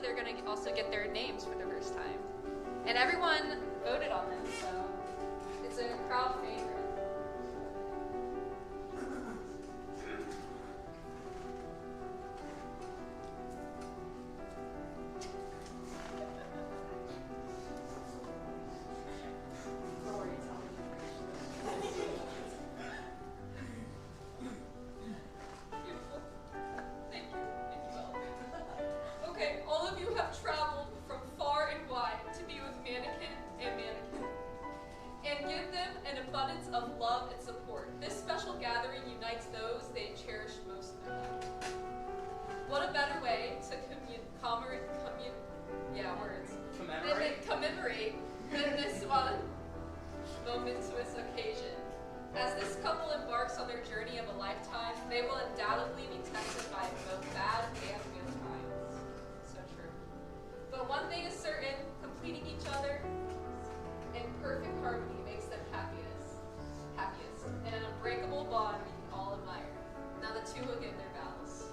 they're going to also get their names for the first time. And everyone voted on them, so it's a crowd favorite. Commemorate this momentous occasion. As this couple embarks on their journey of a lifetime, they will undoubtedly be tested by both bad and good times. So true. But one thing is certain, completing each other in perfect harmony makes them happiest, and an unbreakable bond we can all admire. Now the two will give their vows.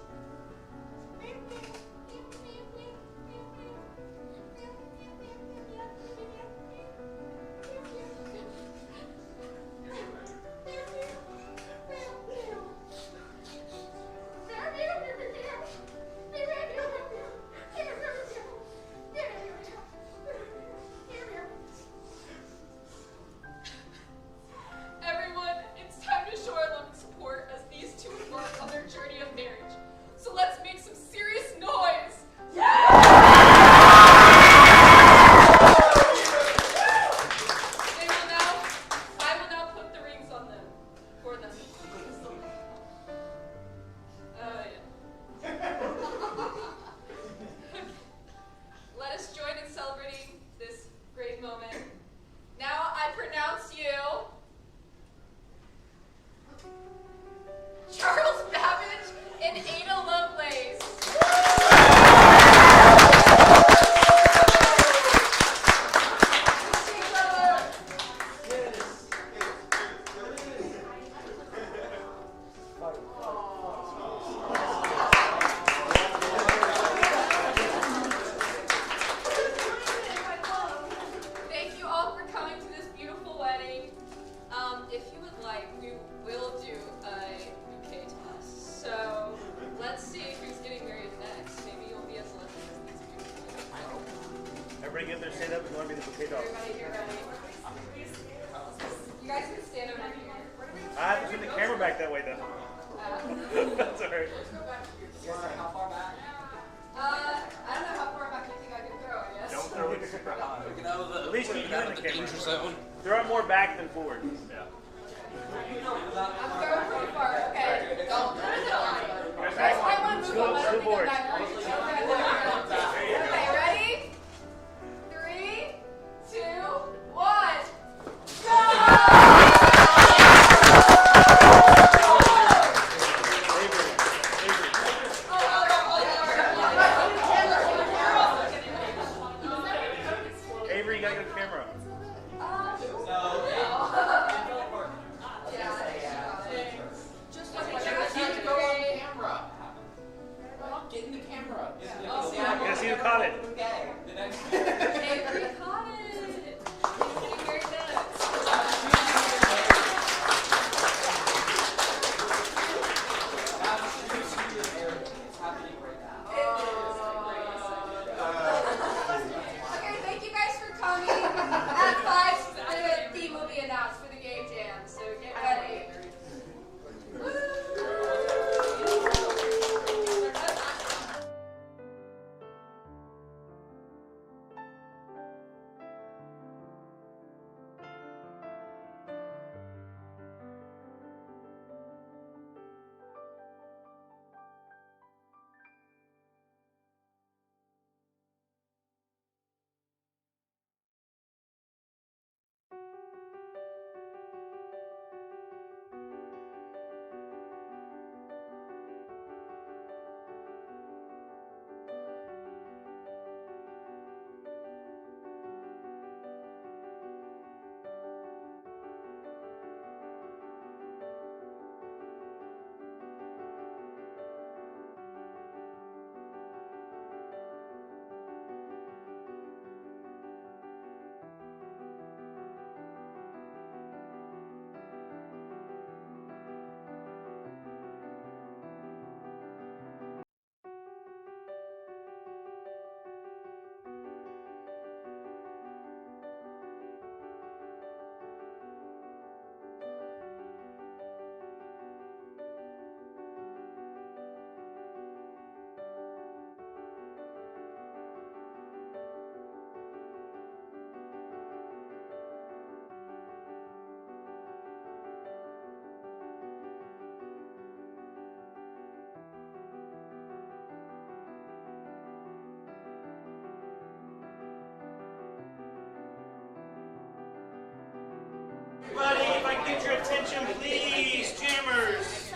get your attention, please, jammers.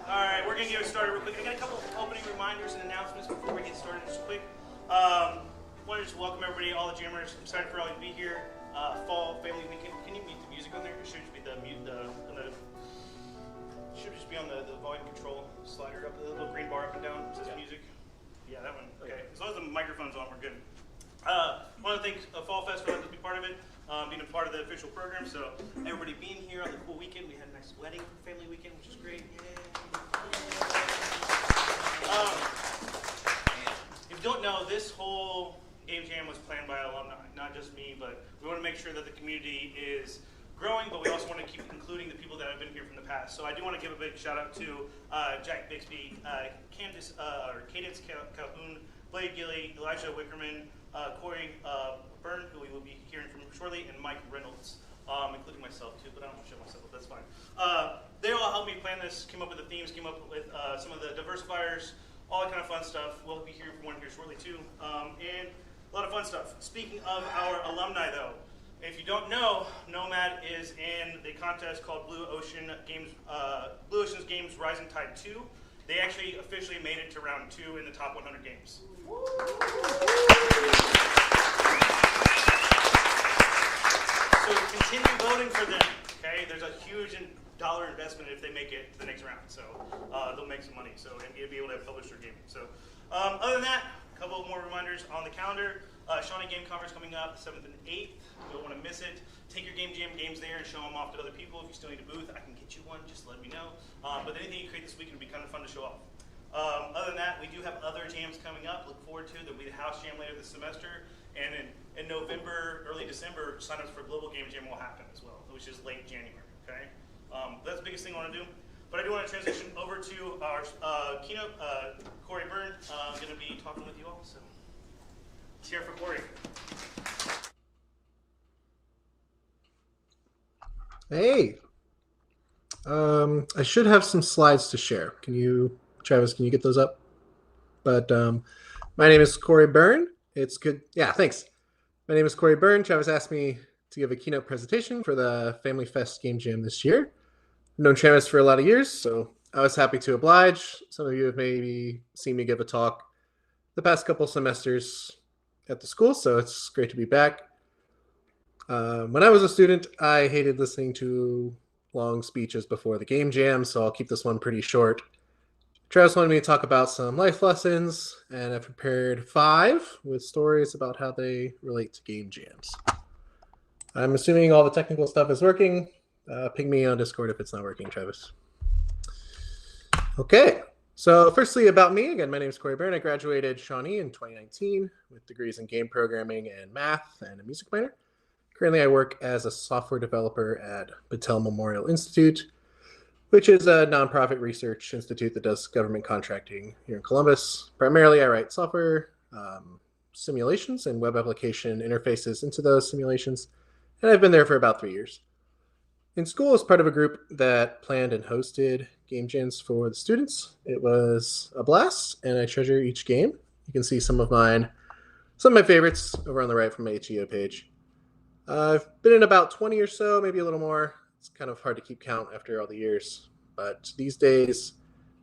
All right, we're going to get started real quick. I got a couple of opening reminders and announcements before we get started just quick. I wanted to just welcome everybody, all the jammers. I'm excited for all you to be here. Fall Family Weekend. Can you mute the music on there? It should just be should just be on the volume control slider up, the little green bar up and down. It says music. Yeah, that one. Okay. As long as the microphone's on, we're good. I want to thank Fall Fest for letting us be part of it, being a part of the official program. So everybody being here on the cool weekend. We had a nice wedding family weekend, which is great. Yay. If you don't know, this whole Game Jam was planned by alumni, not just me, but we want to make sure that the community is growing, but we also want to keep including the people that have been here from the past. So I do want to give a big shout out to Jack Bixby, Cadence Calhoun, Blade Gilly, Elijah Wickerman, Kory Byrne, who we will be hearing from shortly, and Mike Reynolds, including myself too, but I don't want to show myself, but that's fine. They all helped me plan this, came up with the themes, came up with some of the diversifiers, all that kind of fun stuff. We'll be hearing from one here shortly too, and a lot of fun stuff. Speaking of our alumni though, if you don't know, Nomad is in the contest called Blue Ocean's Games Rising Tide 2. They actually officially made it to round 2 in the top 100 games. So continue voting for them, okay? There's a huge dollar investment if they make it to the next round. So they'll make some money, so and you'll be able to publish their game. So other than that, a couple more reminders on the calendar. Shawnee Game Conference coming up 7th and 8th. You don't want to miss it. Take your Game Jam games there and show them off to other people. If you still need a booth, I can get you one. Just let me know. But anything you create this weekend would be kind of fun to show off. Other than that, we do have other jams coming up. Look forward to. There'll be the house jam later this semester. And in November, early December, signups for Global Game Jam will happen as well, which is late January. Okay. That's the biggest thing I want to do. But I do want to transition over to our keynote. Kory Byrne going to be talking with you all. So. Let's hear for Kory. Hey, I should have some slides to share. Travis, can you get those up? But my name is Kory Byrne. It's good. Yeah, thanks. My name is Kory Byrne. Travis asked me to give a keynote presentation for the Family Fest Game Jam this year. I've known Travis for a lot of years, so I was happy to oblige. Some of you have maybe seen me give a talk the past couple semesters at the school, so it's great to be back. When I was a student, I hated listening to long speeches before the game jam, so I'll keep this one pretty short. Travis wanted me to talk about some life lessons, and I've prepared 5 with stories about how they relate to game jams. I'm assuming all the technical stuff is working. Ping me on Discord if it's not working, Travis. Okay. So firstly, about me. Again, my name is Kory Byrne. I graduated Shawnee in 2019 with degrees in game programming and math and a music minor. Currently, I work as a software developer at Battelle Memorial Institute, which is a nonprofit research institute that does government contracting here in Columbus. Primarily, I write software simulations and web application interfaces into those simulations, and I've been there for about 3 years. In school, I was part of a group that planned and hosted game jams for the students. It was a blast, and I treasure each game. You can see some of my favorites over on the right from my HEO page. I've been in about 20 or so, maybe a little more. It's kind of hard to keep count after all the years. But these days,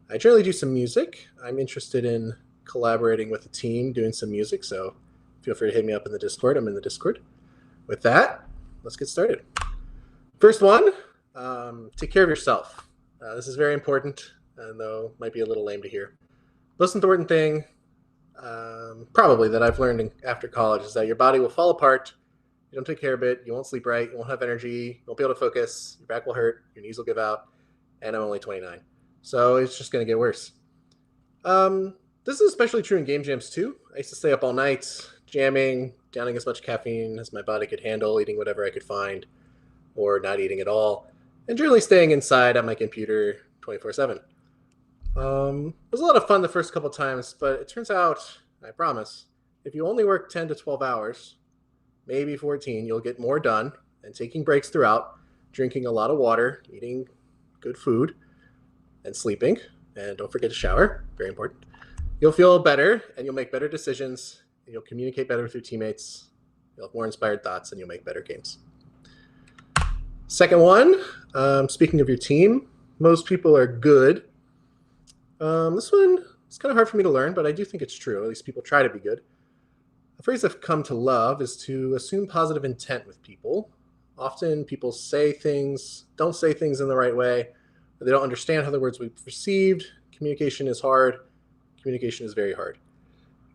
I generally do some music. I'm interested in collaborating with a team, doing some music, so feel free to hit me up in the Discord. I'm in the Discord. With that, let's get started. First one, take care of yourself. This is very important, and though might be a little lame to hear. Most important thing, probably that I've learned after college, is that your body will fall apart. You don't take care of it, you won't sleep right, you won't have energy, you won't be able to focus, your back will hurt, your knees will give out, and I'm only 29. So it's just going to get worse. This is especially true in game jams too. I used to stay up all night, jamming, downing as much caffeine as my body could handle, eating whatever I could find, or not eating at all, and generally staying inside on my computer 24/7. It was a lot of fun the first couple times, but it turns out, I promise, if you only work 10 to 12 hours, maybe 14, you'll get more done, and taking breaks throughout, drinking a lot of water, eating good food, and sleeping, and don't forget to shower, very important. You'll feel better, and you'll make better decisions, and you'll communicate better with your teammates, you'll have more inspired thoughts, and you'll make better games. Second one, speaking of your team, most people are good. This one is kind of hard for me to learn, but I do think it's true. At least people try to be good. A phrase I've come to love is to assume positive intent with people. Often people don't say things in the right way, or they don't understand how the words will be received. Communication is hard. Communication is very hard.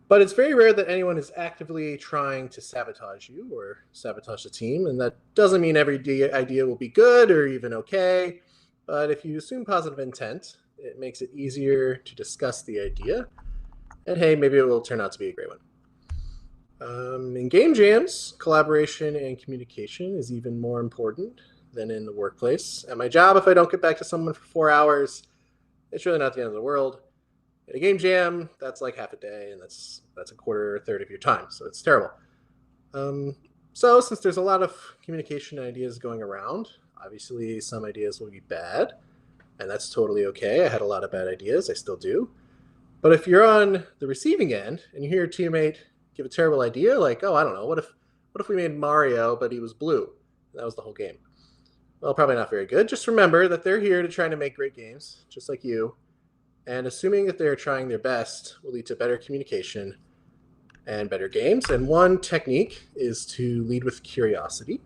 But it's very rare that anyone is actively trying to sabotage you or sabotage the team, and that doesn't mean every idea will be good or even okay. But if you assume positive intent, it makes it easier to discuss the idea, and hey, maybe it will turn out to be a great one. In game jams, collaboration and communication is even more important than in the workplace. At my job, if I don't get back to someone for 4 hours, it's really not the end of the world. In a game jam, that's like half a day, and that's a quarter or a third of your time, so it's terrible. So since there's a lot of communication ideas going around, obviously some ideas will be bad, and that's totally okay. I had a lot of bad ideas, I still do. But if you're on the receiving end and you hear your teammate give a terrible idea, like, oh, I don't know, what if we made Mario, but he was blue? That was the whole game. Well, probably not very good. Just remember that they're here to try to make great games, just like you. And assuming that they're trying their best will lead to better communication and better games. And one technique is to lead with curiosity.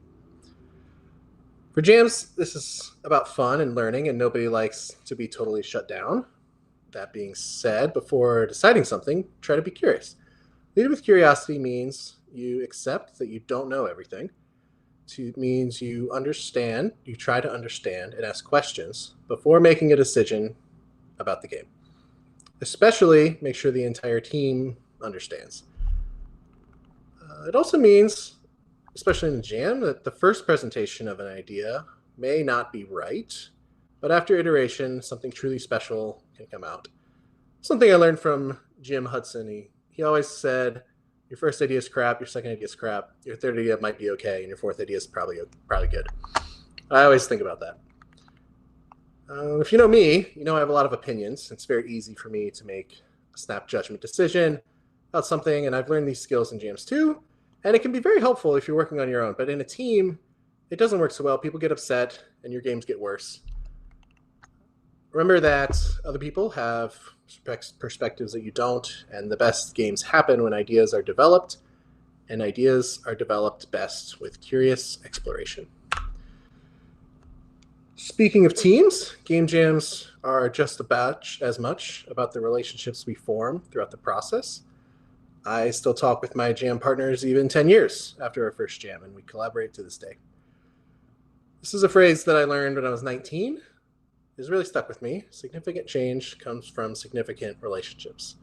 For jams, this is about fun and learning, and nobody likes to be totally shut down. That being said, before deciding something, try to be curious. Leading with curiosity means you accept that you don't know everything. It means you try to understand and ask questions before making a decision about the game. Especially make sure the entire team understands. It also means, especially in a jam, that the first presentation of an idea may not be right, but after iteration, something truly special can come out. Something I learned from Jim Hudson. He always said, your first idea is crap, your second idea is crap, your third idea might be okay, and your fourth idea is probably good. I always think about that. If you know me, you know I have a lot of opinions. It's very easy for me to make a snap judgment decision about something, and I've learned these skills in jams too, and it can be very helpful if you're working on your own. But in a team, it doesn't work so well. People get upset, and your games get worse. Remember that other people have perspectives that you don't, and the best games happen when ideas are developed, and ideas are developed best with curious exploration. Speaking of teams, game jams are just about as much about the relationships we form throughout the process. I still talk with my jam partners even 10 years after our first jam, and we collaborate to this day. This is a phrase that I learned when I was 19. It's really stuck with me. Significant change comes from significant relationships.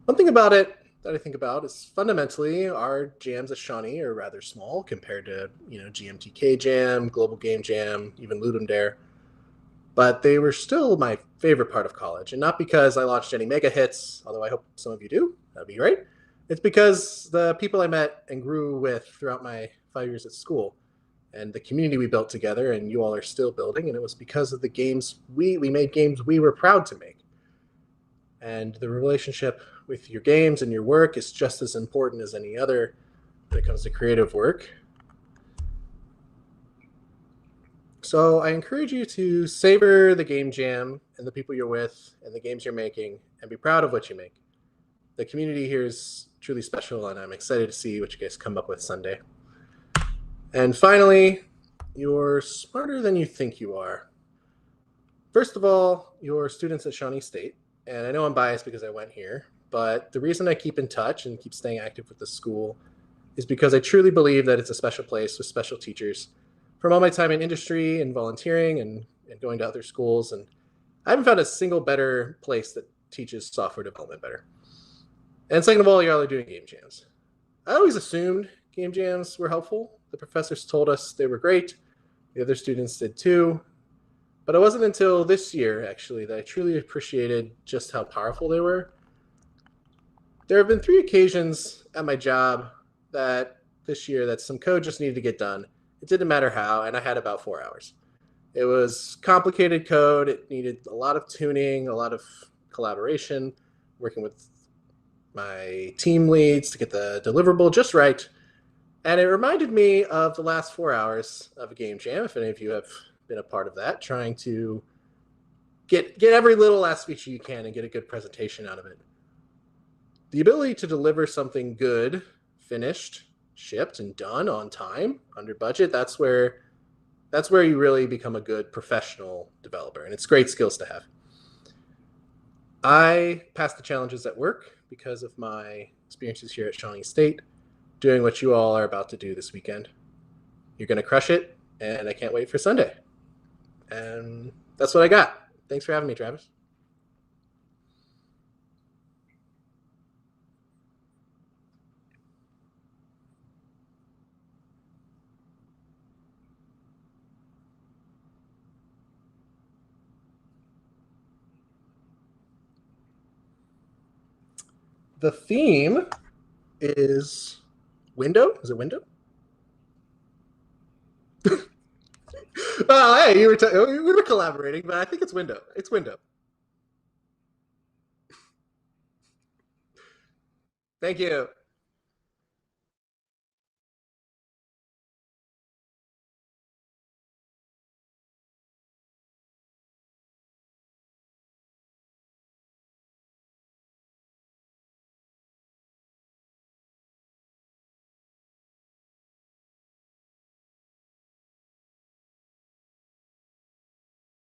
One thing about it that I think about is fundamentally our jams at Shawnee are rather small compared to, GMTK Jam, Global Game Jam, even Ludum Dare. But they were still my favorite part of college, and not because I launched any mega hits, although I hope some of you do. That'd be great. It's because the people I met and grew with throughout my 5 years at school and the community we built together, and you all are still building, and it was because of the games we made games we were proud to make. And the relationship with your games and your work is just as important as any other when it comes to creative work. So I encourage you to savor the game jam and the people you're with and the games you're making, and be proud of what you make. The community here is truly special, and I'm excited to see what you guys come up with Sunday. And finally, you're smarter than you think you are. First of all, you're students at Shawnee State, and I know I'm biased because I went here, but the reason I keep in touch and keep staying active with the school is because I truly believe that it's a special place with special teachers from all my time in industry and volunteering and going to other schools. And I haven't found a single better place that teaches software development better. And second of all, y'all are doing game jams. I always assumed game jams were helpful. The professors told us they were great. The other students did too. But it wasn't until this year, actually, that I truly appreciated just how powerful they were. There have been 3 occasions at my job this year that some code just needed to get done. It didn't matter how, and I had about 4 hours. It was complicated code. It needed a lot of tuning, a lot of collaboration, working with my team leads to get the deliverable just right. And it reminded me of the last 4 hours of a game jam, if any of you have been a part of that, trying to get every little last feature you can and get a good presentation out of it. The ability to deliver something good, finished, shipped, and done on time, under budget, that's where you really become a good professional developer, and it's great skills to have. I passed the challenges at work because of my experiences here at Shawnee State, doing what you all are about to do this weekend. You're going to crush it, and I can't wait for Sunday. And that's what I got. Thanks for having me, Travis. The theme is window. Is it window? Well, hey, we were collaborating, but I think it's window. It's window. Thank you.